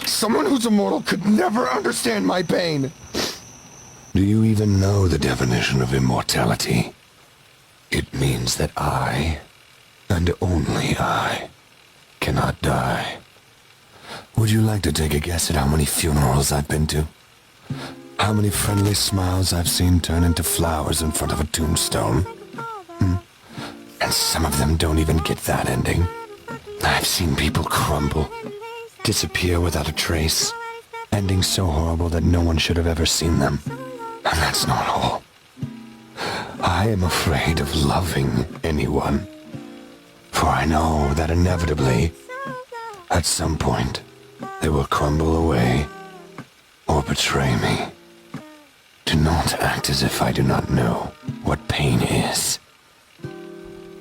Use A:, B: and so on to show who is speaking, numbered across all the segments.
A: Someone who's immortal could never understand my pain. Do you even know the definition of immortality? It means that I, and only I, cannot die. Would you like to take a guess at how many funerals I've been to? How many friendly smiles I've seen turn into flowers in front of a tombstone? And some of them don't even get that ending. I've seen people crumble, disappear without a trace, ending so horrible that no one should have ever seen them. And that's not all. I am afraid of loving anyone. For I know that inevitably, at some point, they will crumble away or betray me. Do not act as if I do not know what pain is.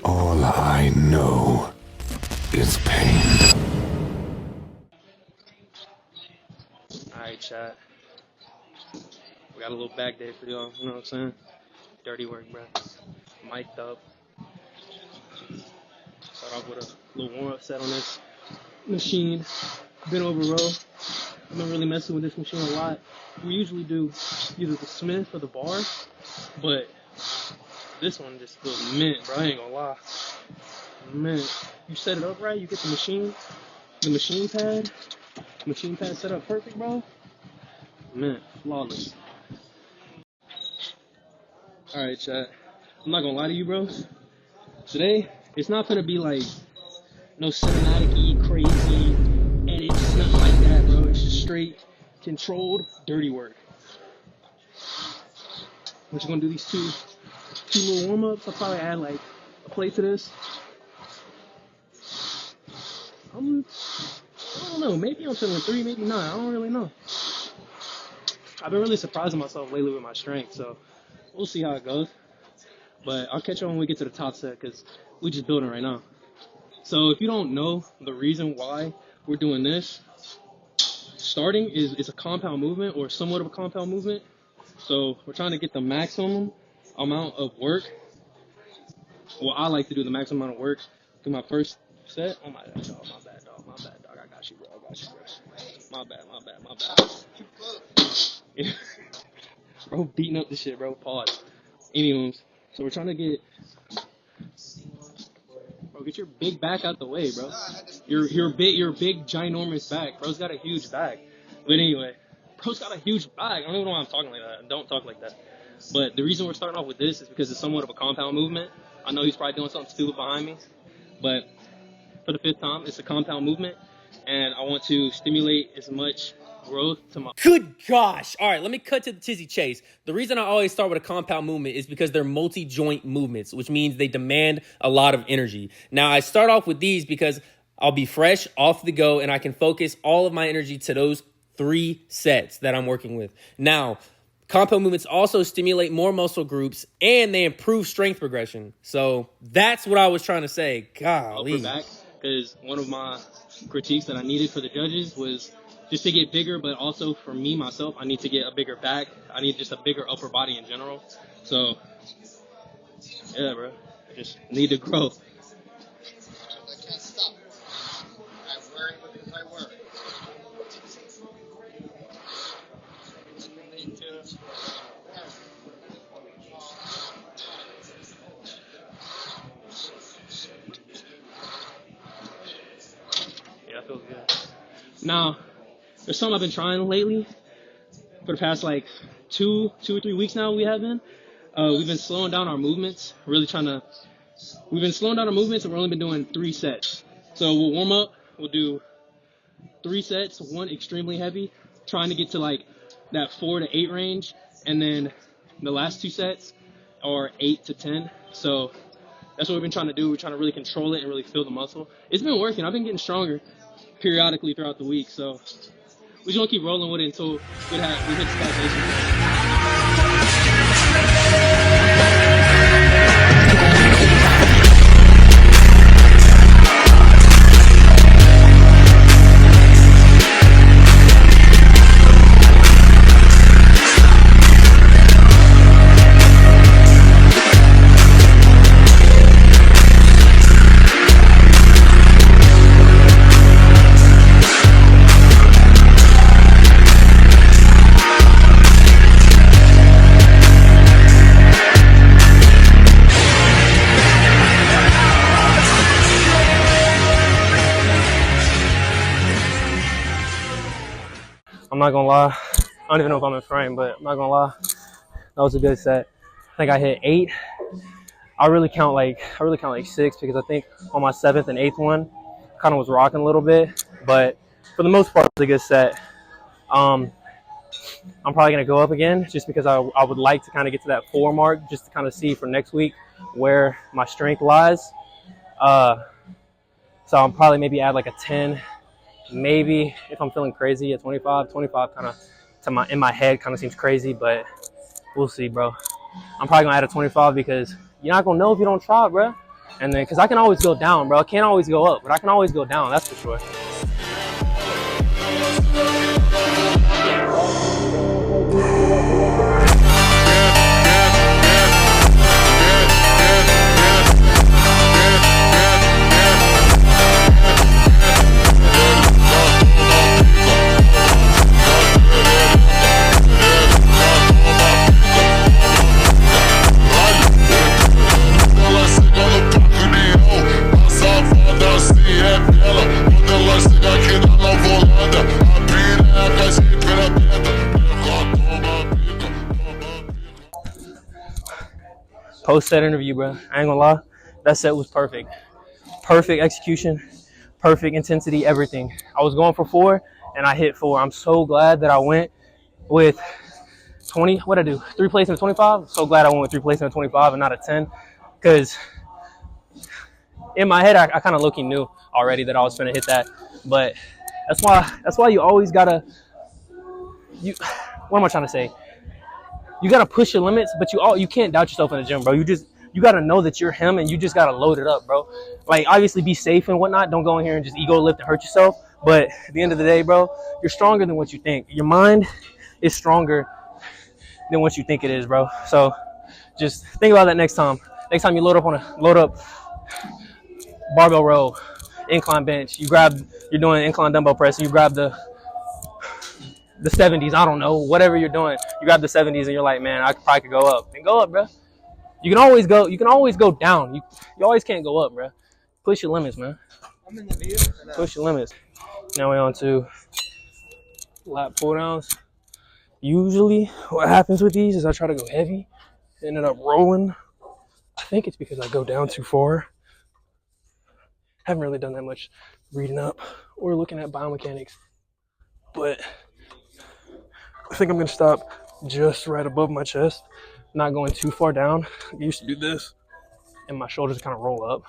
A: All I know is pain.
B: Alright, chat. We got a little back day for y'all, you know what I'm saying? Dirty work, bro. Mic'd up. Start off with a little warm-up set on this machine. Been over row. I've been really messing with this machine a lot. We usually do either the Smith or the bar, but this one just feels mint, bro. I ain't gonna lie. Mint. You set it up right, you get the machine pad set up perfect, bro. Mint, flawless. Alright, chat. I'm not gonna lie to you, bros. Today, it's not gonna be like no cinematic-y, crazy edits, nothing like that, bro. It's just straight, controlled, dirty work. We're just gonna do these two little warm-ups. I'll probably add like a plate to this. I don't know, maybe I'm feeling 3, maybe not. I don't really know. I've been really surprising myself lately with my strength, so we'll see how it goes. But I'll catch you when we get to the top set, because we're just building right now. So if you don't know the reason why we're doing this, starting is a compound movement, or somewhat of a compound movement. So we're trying to get the maximum amount of work. Well, I like to do the maximum amount of work through my first set. Oh my bad, dog. My bad, dog. I got you, bro. My bad. Bro, beating up this shit, bro. Pause. Anyways, so we're trying to get... Bro, get your big back out the way, bro. Your big, ginormous back. Bro's got a huge back. But anyway, bro's got a huge back. I don't even know why I'm talking like that. Don't talk like that. But the reason we're starting off with this is because it's somewhat of a compound movement. I know he's probably doing something stupid behind me, but for the 5th time, it's a compound movement, and I want to stimulate as much growth to my...
C: Good gosh. All right, let me cut to the tizzy chase. The reason I always start with a compound movement is because they're multi-joint movements, which means they demand a lot of energy. Now, I start off with these because I'll be fresh, off the go, and I can focus all of my energy to those 3 sets that I'm working with. Now, compound movements also stimulate more muscle groups, and they improve strength progression. So that's what I was trying to say. Golly.
B: Upper back, because one of my critiques that I needed for the judges was just to get bigger, but also for me, myself, I need to get a bigger back. I need just a bigger upper body in general. So, yeah, bro. I just need to grow.
D: I can't stop. I'm wearing with my work. Need to...
B: Yeah, that feels good. Now, there's something I've been trying lately for the past like 2 or 3 weeks now. We've been slowing down our movements. We've been slowing down our movements, and we've only been doing 3 sets. So we'll warm up. We'll do 3 sets, 1 extremely heavy, trying to get to like that 4 to 8 range, and then the last 2 sets are 8 to 10. So that's what we've been trying to do. We're trying to really control it and really feel the muscle. It's been working. I've been getting stronger periodically throughout the week. So we're just going to keep rolling with it until we hit stagnation. I'm not gonna lie. I don't even know if I'm in frame, but I'm not gonna lie. That was a good set. I think I hit 8. I really count like 6 because I think on my 7th and 8th one, kind of was rocking a little bit. But for the most part, it was a good set. I'm probably gonna go up again just because I would like to kind of get to that 4 mark just to kind of see for next week where my strength lies. So I'll probably maybe add like a 10, maybe if I'm feeling crazy at 25. 25 kind of in my head kind of seems crazy, but we'll see, bro. I'm probably gonna add a 25 because you're not gonna know if you don't try, bro. And then because I can always go down, bro. I can't always go up, but I can always go down. That's for sure. Post-set interview, bro. I ain't gonna lie. That set was perfect. Perfect execution, perfect intensity, everything. I was going for 4, and I hit 4. I'm so glad that I went with 20. What'd I do? 3 placement of 25? So glad I went with 3 placement of 25 and not a 10. Because in my head, I kind of low-key knew already that I was going to hit that. But that's why you always got to, what am I trying to say? You got to push your limits, but you can't doubt yourself in the gym, bro. You got to know that you're him, and you just got to load it up, bro. Like, obviously be safe and whatnot. Don't go in here and just ego lift and hurt yourself. But at the end of the day, bro, you're stronger than what you think. Your mind is stronger than what you think it is, bro. So just think about that next time. Next time you load up barbell row, incline bench, you're doing incline dumbbell press, and you grab the 70s, I don't know, whatever you're doing, you grab the 70s and you're like, man, I probably could go up. Then go up, bro. You can always go down. You always can't go up, bro. Push your limits, man. I'm in the view. Push your limits. Now we're on to lat pull downs. Usually what happens with these is I try to go heavy, ended up rolling. I think it's because I go down too far. Haven't really done that much reading up or looking at biomechanics, but I think I'm gonna stop just right above my chest, not going too far down. I used to do this and my shoulders kind of roll up.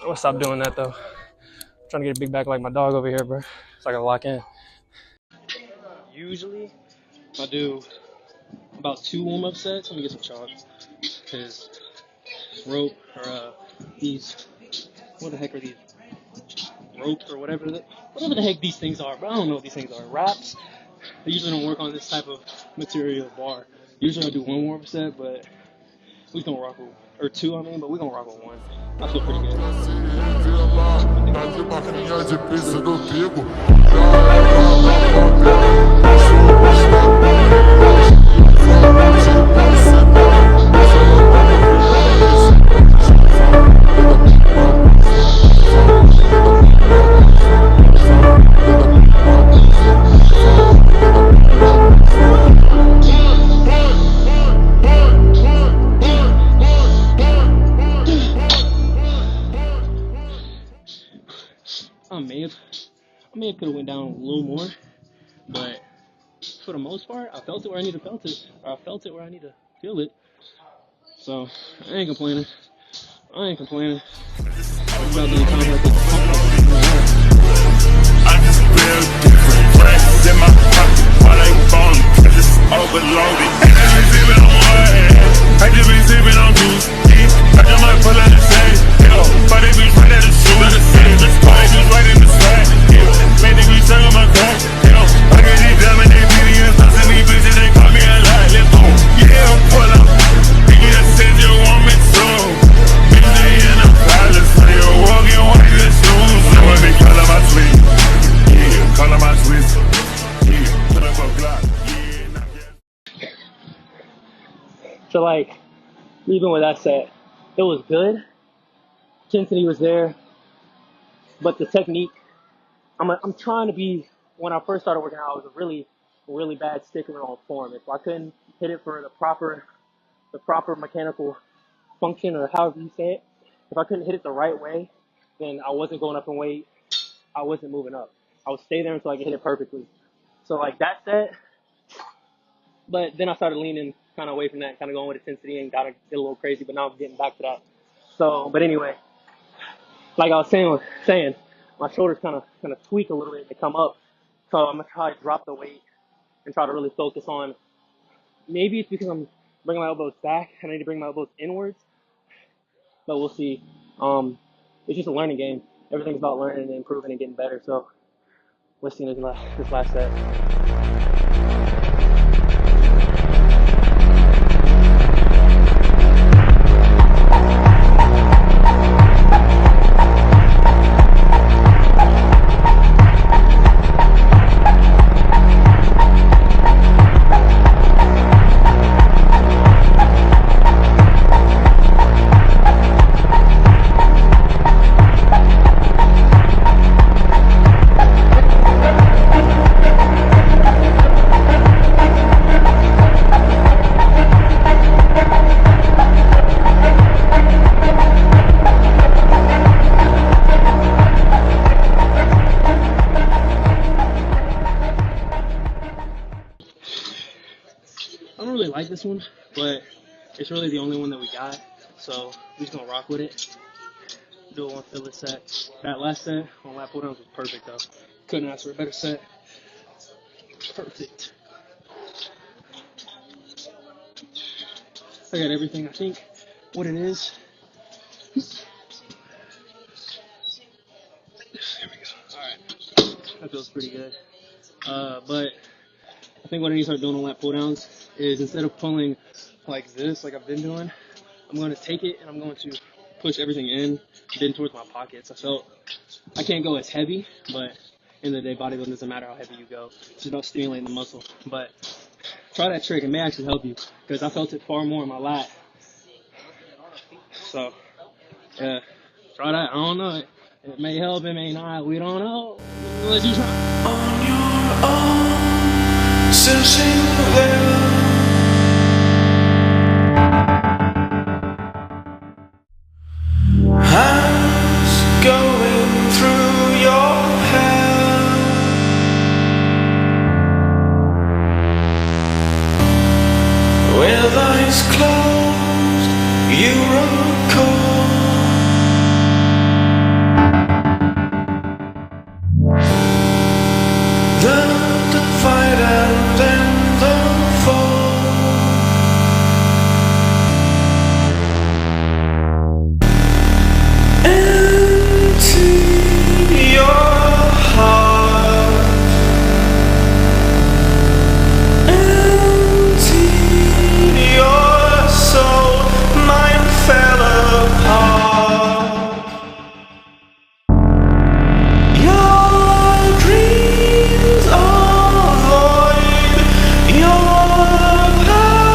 B: I'm gonna stop doing that though. I'm trying to get a big back like my dog over here, bro. So I gotta lock in. Usually I do about 2 warm-up sets. Let me get some chalks. Cause rope or these, what the heck are these? Ropes or whatever the heck these things are, but I don't know what these things are. Wraps. I usually don't work on this type of material bar. Usually I do 1 warm-up set, but we gonna rock with, or 2, I mean, but we gonna rock with 1. I feel pretty good. I may have could have went down a little more, but for the most part, I felt it where I need to felt it, or I felt it where I need to feel it. So I ain't complaining. I just feel different. Racks in my pocket while they falling. I just overloaded. I just been on one. I just been sipping on juice. I just might pull out the same. But they be right at the shoe. Just play just right in the side. Man, they be sucking my crack. I get these diamond, they beat me and stuff. And these bitches, they call me a lie. Let's go. Yeah, pull up. Nigga that said you want me to. Bitch, they in the palace. So you're walking white as shoes. So I be calling my tweet. Yeah, calling my tweet. Yeah, put up a block. So like, even with that set, it was good. Intensity was there. But the technique, I'm trying to be. When I first started working out, I was a really bad sticker on form. If I couldn't hit it for the proper mechanical function or however you say it, if I couldn't hit it the right way, then I wasn't going up in weight. I wasn't moving up. I would stay there until I could hit it perfectly. So like that set, but then I started leaning kind of away from that, kind of going with intensity and got to get a little crazy. But now I'm getting back to that. So, but anyway, like I was saying, my shoulders kind of tweak a little bit to come up. So I'm gonna try to drop the weight and try to really focus on. Maybe it's because I'm bringing my elbows back. I need to bring my elbows inwards, but we'll see. It's just a learning game. Everything's about learning and improving and getting better. So we'll see in this last set. I don't really like this one, but it's really the only one that we got. So we're just gonna rock with it. Do it one filler set. That last set on lat pull downs was perfect though. Couldn't ask for a better set. Perfect. I got everything. I think what it is. There we go. Alright. That feels pretty good. But I think what I need to start doing on lat pull downs is instead of pulling like this, like I've been doing, I'm going to take it and I'm going to push everything in towards my pockets. I can't go as heavy, but in the day, bodybuilding doesn't matter how heavy you go. It's just about stimulating the muscle. But try that trick. It may actually help you because I felt it far more in my lat. So, yeah, try that. I don't know. It may help, it may not. We don't know. Unless you try.
E: On your own, searching there. Hands going through your hair. With eyes closed, you recall the fight and then the fall. Into your heart, into your soul, mine fell apart. Your dreams are void, you're paranoid.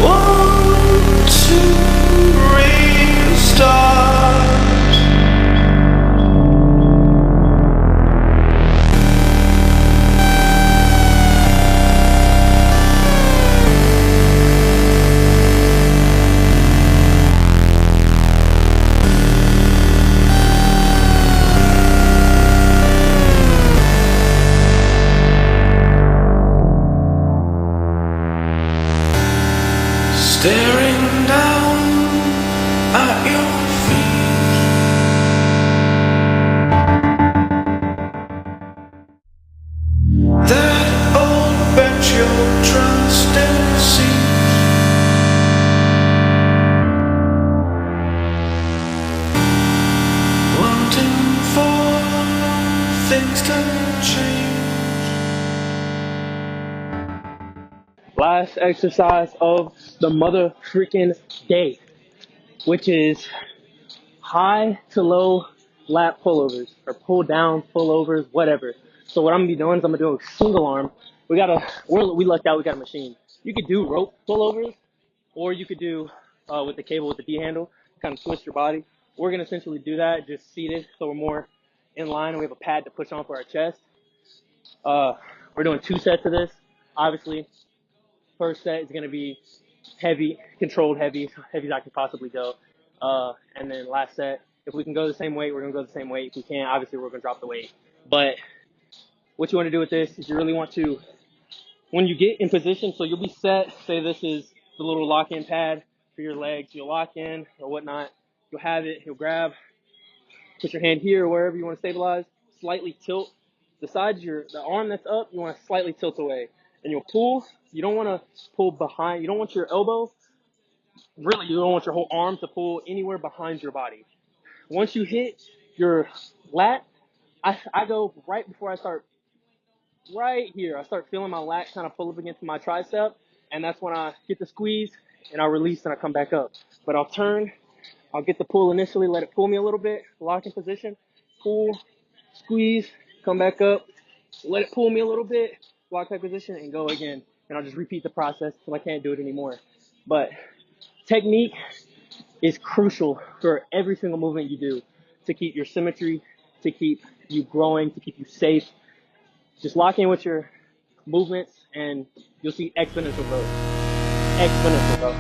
E: Want to restart. Staring down at your feet. That old bench you'll trust and see. Wanting for things to change.
B: Last exercise of the mother freaking day, which is high to low lat pullovers or pull down pullovers, whatever. So what I'm gonna be doing is I'm gonna do a single arm. We lucked out. We got a machine. You could do rope pullovers, or you could do with the cable with the D handle, kind of twist your body. We're gonna essentially do that, just seated, so we're more in line, and we have a pad to push on for our chest. We're doing 2 sets of this. Obviously, first set is gonna be heavy, controlled heavy, as heavy as I can possibly go. And then last set, if we can go the same weight, we're gonna go the same weight. If we can't, obviously we're gonna drop the weight. But what you want to do with this is you really want to, when you get in position, so you'll be set, say this is the little lock-in pad for your legs, you'll lock in or whatnot, you'll have it, you'll grab, put your hand here or wherever you want to stabilize, slightly tilt the sides, the arm that's up, you want to slightly tilt away. And you'll pull, you don't want to pull behind, you don't want your elbow, really you don't want your whole arm to pull anywhere behind your body. Once you hit your lat, I go right before I start, right here, I start feeling my lat kind of pull up against my tricep, and that's when I get the squeeze, and I release and I come back up. But I'll turn, I'll get the pull initially, let it pull me a little bit, lock in position, pull, squeeze, come back up, let it pull me a little bit, lock that position, and go again. And I'll just repeat the process until I can't do it anymore. But technique is crucial for every single movement you do to keep your symmetry, to keep you growing, to keep you safe. Just lock in with your movements and you'll see exponential growth. Exponential growth.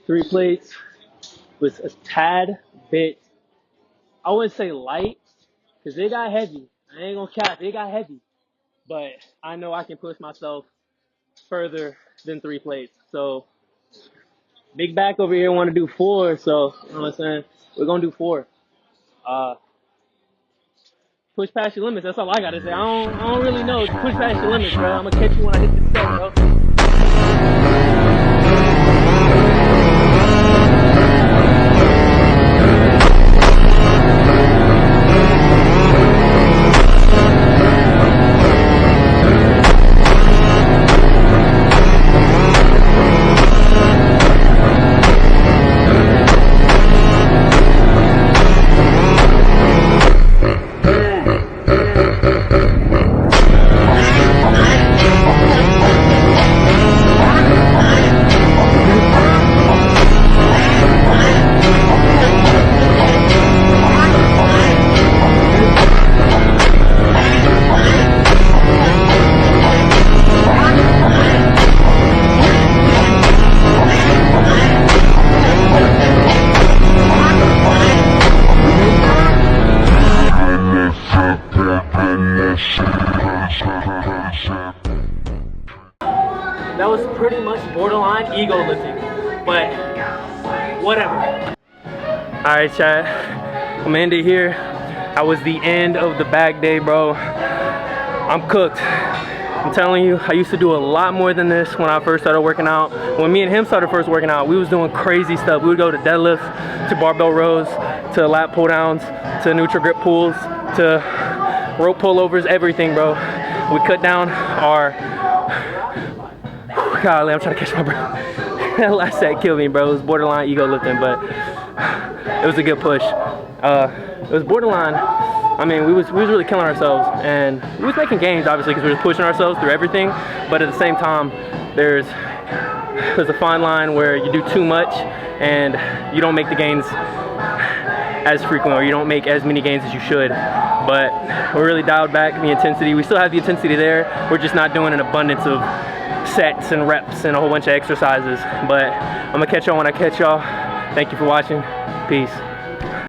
B: 3 plates was a tad bit, I wouldn't say light, because they got heavy. I ain't gonna cap, they got heavy. But I know I can push myself further than 3 plates. So Big Back over here want to do 4, so you know what I'm saying? We're gonna do 4. Push past your limits. That's all I gotta say. I don't really know. Push past your limits, bro. I'm gonna catch you when I hit the set, bro. That was pretty much borderline ego lifting, but whatever. All right, chat, I'm gonna end it here. That was the end of the back day, bro. I'm cooked. I'm telling you, I used to do a lot more than this when I first started working out. When me and him started first working out, we was doing crazy stuff. We would go to deadlifts, to barbell rows, to lat pull downs, to neutral grip pulls, to rope pullovers, everything, bro. We cut down our, golly, I'm trying to catch my breath. That last set killed me, bro. It was borderline ego lifting, but it was a good push. It was borderline. I mean, we was really killing ourselves, and we was making gains, obviously, because we were pushing ourselves through everything. But at the same time, there's a fine line where you do too much and you don't make the gains
C: as frequent, or you don't make as many gains as you should. But we're really dialed back the intensity. We still have the intensity there. We're just not doing an abundance of sets and reps and a whole bunch of exercises. But I'm gonna catch y'all when I catch y'all. Thank you for watching. Peace.